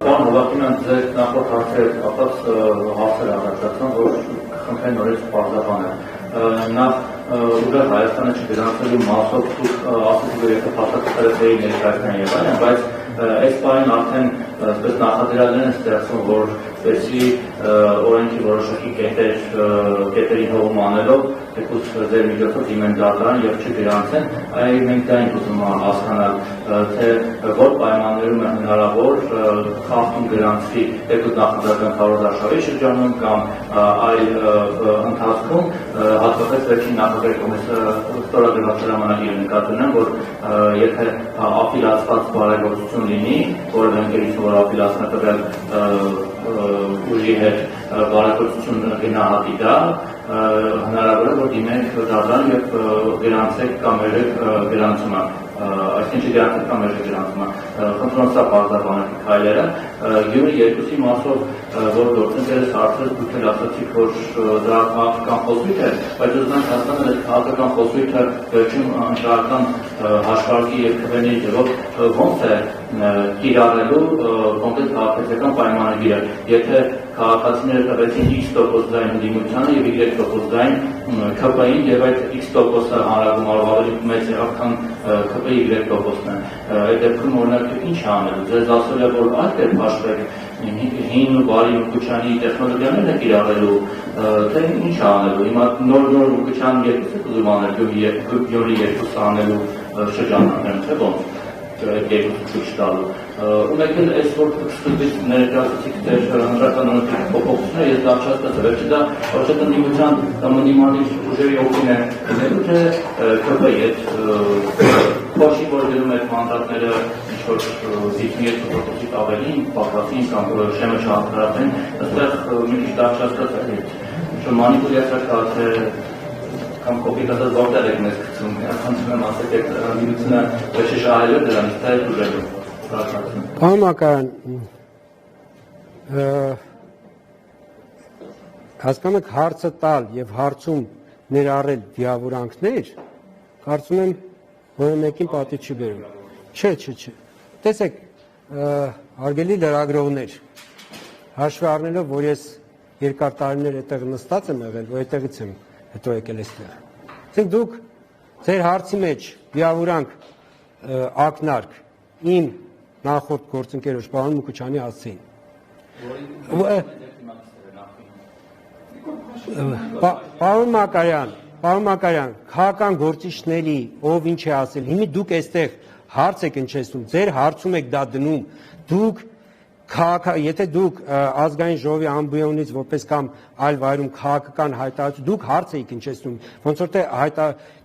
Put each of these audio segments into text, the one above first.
Պարոն Հովհաննիսյան, ձեր նախորդ հարցերը կապված հարցեր առաջացան, որ խնդրեն նորից պարզաբանել։ Նախ ուժեղ Հայաստանը չգրանցելու մասով դուք ասացիք, որ եթե փաստաթղթերը էի ներկայացնեն եւ այլն, բայց այս բանին արդեն այսպես նախադրյալներ են ստեղծում, որ այսի օրենքի որոշակի կետերի հողում անելով եկուս ձեր միջոցով դիմեն դատարան եւ չգրանցեն, այլ մենք դա ենք ուզում հասկանալ, թե որ պայմաններում է հնարավոր խախտում գրանցվի եկուս նախնական քարոզարշավի շրջանում կամ այլ ընթացքում, հատկապես վերջին նախագահի ստորագրված հրամանագիրը նկատում եմ, որ եթե ապելացված բարեգործություն լինի, որը ընկերություն որ ապելացնը տվել ուժի հետ բարեգործություն գնահատի դա, հնարավոր է, որ դիմենք դատարան եւ գրանցեք կամ երեք գրանցումը, այսինքն չգրանցեք կամ երեք գրանցումը, խնդրում սա պարզաբանել քայլերը, յուրի երկուսի մասով, որ գործընկերս հարցրեց, դուք էլ ասացիք, որ դա քաղաքական խոսույթ է, բայց ուզում հասկանալ այդ քաղաքական խոսույթը վերջին ընտրական հաշվարկի եւ քվեների ձևով ոնց է կիրառելու կոնկրետ քաղաքացիական պայմանագիրը, եթե քաղաքացիները տվեցին X% ձայն ընդդիմությանը եւ Y% ձայն ԿՊ-ին եւ այդ X%-ը հանրագումարով ավելի մեծ եղավ, քան ԿՊ-ի Y%-ն է։ Այդ դեպքում օրինակ ինչ անելու, ձեզ ասել է, որ այլ կերպ հաշվեք հին ու բարի Մուկուչյանի տեխնոլոգիաներն է կիրառելու, թե ինչ անելու, հիմա նոր Մուկուչյան երկուսը կուզում անել, Գյումրի երկուսը անելու շրջանակներում, թե ոնց երկուսը ցույց տալու։ Ու մեկ էլ այսօր սկզբից ներկայացուցիք ձեր հանրական օրենքի փոփոխությունները, ես դա չհասկացա, վերջը դա որոշակի ընդդիմության կամ ընդդիմադիր ուժերի օգտին է գնելու, թե ԿՊ-ի հետ փոշի որ գնում այդ մանդատները ինչ-որ զիջնի 2%-ից ավելին, պակասին կամ շեմը չհանդրատեն, այստեղ մի քիչ դա չհասկացա, մանիպուլյացիա կա, թե կամ կոպիկացած որտեղ եք մեզ գցում, խնդրում եմ ասեք այդ ընդդիմությունը վերջի շահելով դրանից, թե այդ ուժերում։ Պարոն Մակարյան, հասկանում եք հարցը տալ եւ հարցում ներառել վիավորանքներ, կարծում եմ որը մեկին պատի չի բերում։ Չէ։ Տեսեք, հարգելի լրագրողներ, հաշվի առնելով, որ ես երկար տարիներ այդտեղ նստած եմ եղել, որ այդտեղից եմ հետո եկել այստեղ։ Ասենք դուք ձեր հարցի մեջ վիավորանք ակնարկ իմ նախորդ գործընկերոջ պարոն Մուկուչյանի հասցեին։ Պարոն Մակարյան, քաղաքական գործիչների ով ինչ է ասել, հիմա դուք այստեղ հարց եք հնչեցնում, ձեր հարցում եք դա դնում, դուք եթե դուք ազգային ժողովի ամբիոնից որպես կամ այլ վայրում քաղաքական հայտարարություն, դուք հարց եք հնչեցնում, ոնց որ թե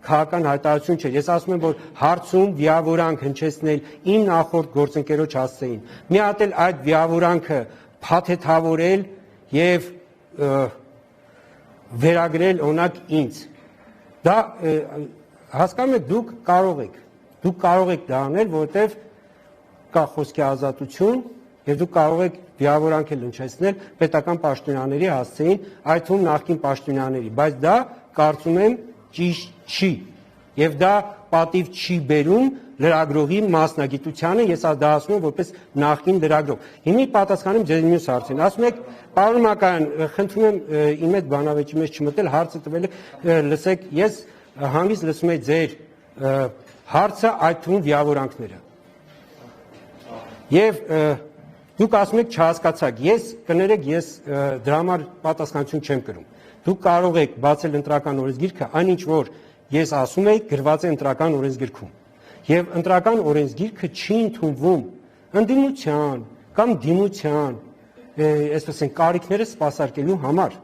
քաղաքական հայտարարություն չէ, ես ասում եմ, որ հարցում վիավորանք հնչեցնել իմ նախորդ գործընկերոջ հասցեին, մի հատ էլ այդ վիավորանքը փաթեթավորել եւ վերագրել օրինակ ինձ, դա հասկանում եք, դուք կարող եք դա անել, որովհետեւ կա խոսքի ազատություն եւ դուք կարող եք վիավորանք էլ հնչեցնել պետական պաշտոնյաների հասցեին, այդ թվում նախկին պաշտոնյաների, բայց դա կարծում եմ ճիշտ չի եւ դա պատիվ չի բերում լրագրողի մասնագիտությանը, ես դա ասում եմ որպես նախկին լրագրող։ Հիմա պատասխանում ձեր մյուս հարցին, ասում եք պարոն Մակարյան, խնդրում եմ իմ այդ բանավեճի մեջ չմտել, հարցը տվել եք, լսեք, ես հանգիստ լսում եմ ձեր հարցը, այդ թվում վիավորանքները։ Եվ դուք ասում եք չհասկացաք, ես կներեք, ես դրա համար պատասխանատվություն չեմ կրում։ Դուք կարող եք բացել ընտրական օրենսգիրքը, այնինչ որ ես ասում եի գրված է ընտրական օրենսգիրքում։ Եվ ընտրական օրենսգիրքը չի ընդունվում ընդդիմության կամ դիմության, այսպես են կարիքները սպասարկելու համար։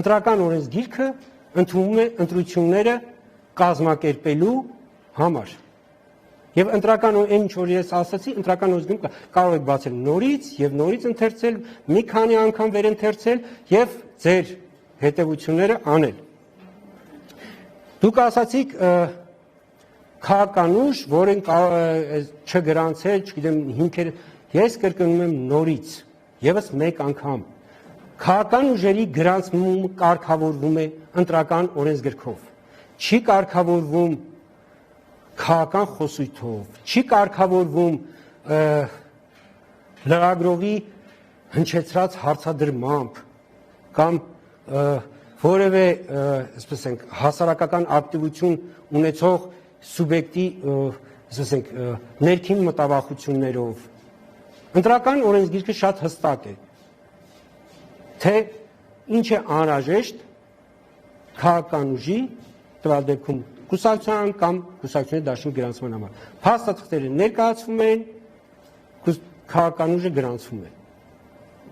Ընտրական օրենսգիրքը ընդունվում է ընտրությունները կազմակերպելու համար։ Եվ ընտրական այն ինչ որ ես ասացի, ընտրական օրենսգիրքում կարող եք բացել նորից եւ նորից ընթերցել, մի քանի անգամ վերընթերցել եւ ձեր հետևությունները անել։ Դուք ասացիք քաղաքական ուժ, որին չգրանցել, չգիտեմ, հիմքեր, ես կրկնում եմ նորից, եւս մեկ անգամ։ Քաղաքական ուժերի գրանցումը կարգավորվում է ընտրական օրենսգրքով։ Չի կարգավորվում քաղաքական խոսույթով, չի կարգավորվում լրագրողի հնչեցրած հարցադրմամբ կամ որևէ, այսպես ենք, հասարակական ակտիվություն ունեցող սուբյեկտի, ասենք, ներքին մտավախություններով։ Ընտրական օրենսգիրքը շատ հստակ է, թե ինչ է անհրաժեշտ քաղաքական ուժի, տվյալ դեպքում կուսակցության կամ կուսակցությունների դաշնի գրանցման համար։ Փաստաթղթերը ներկայացվում են, քաղաքական ուժը գրանցվում է։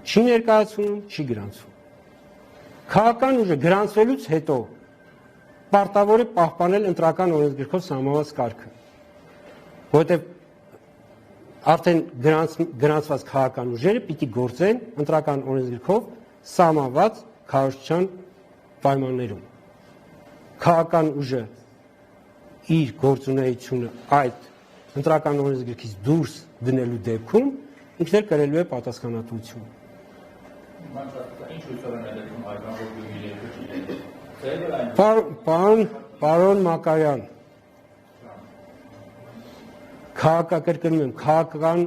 Չի ներկայացվում, չի գրանցվում։ Քաղաքական ուժը գրանցվելուց հետո պարտավոր է պահպանել ընտրական օրենսգրքով սահմանված կարգը, որովհետև արդեն գրանցված քաղաքական ուժերը պիտի գործեն ընտրական օրենսգրքով սահմանված քարոզչության պայմաններում։ Քաղաքական ուժը իր գործունեությունը այդ ընտրական օրենսգրքից դուրս դնելու դեպքում ինքն էլ կրելու է պատասխանատվություն։ Պարոն Մակարյան, քաղաքակրկնում եմ, քաղաքական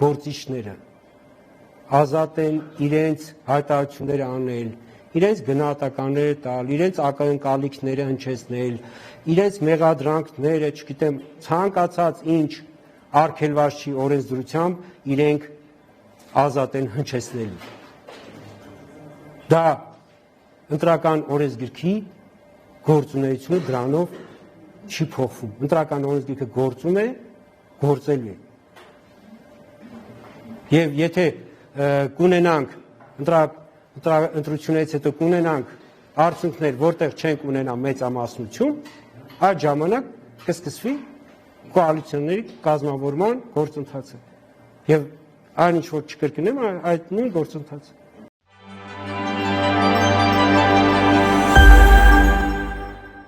գործիչները ազատ են իրենց հայտարարությունները անել, իրենց գնահատականները տալ, իրենց ակնկալիքները հնչեցնել, իրենց մեղադրանքները, չգիտեմ, ցանկացած ինչ արգելված չի օրենսդրությամբ, իրենք ազատ են հնչեցնելու։ Դա ընտրական օրենսգրքի գործունեությունը դրանով չի փոխվում։ Ընտրական օրենսգիրքը գործում է, գործելու է։ Եվ եթե կունենանք ընտրությունից հետո կունենանք արդյունքներ, որտեղ չենք ունենա մեծամասնություն, այդ ժամանակ կսկսվի կոալիցիաների կազմավորման գործընթացը։ Եվ այն ինչ որ չկրկնեմ, այդ նույն գործընթացը։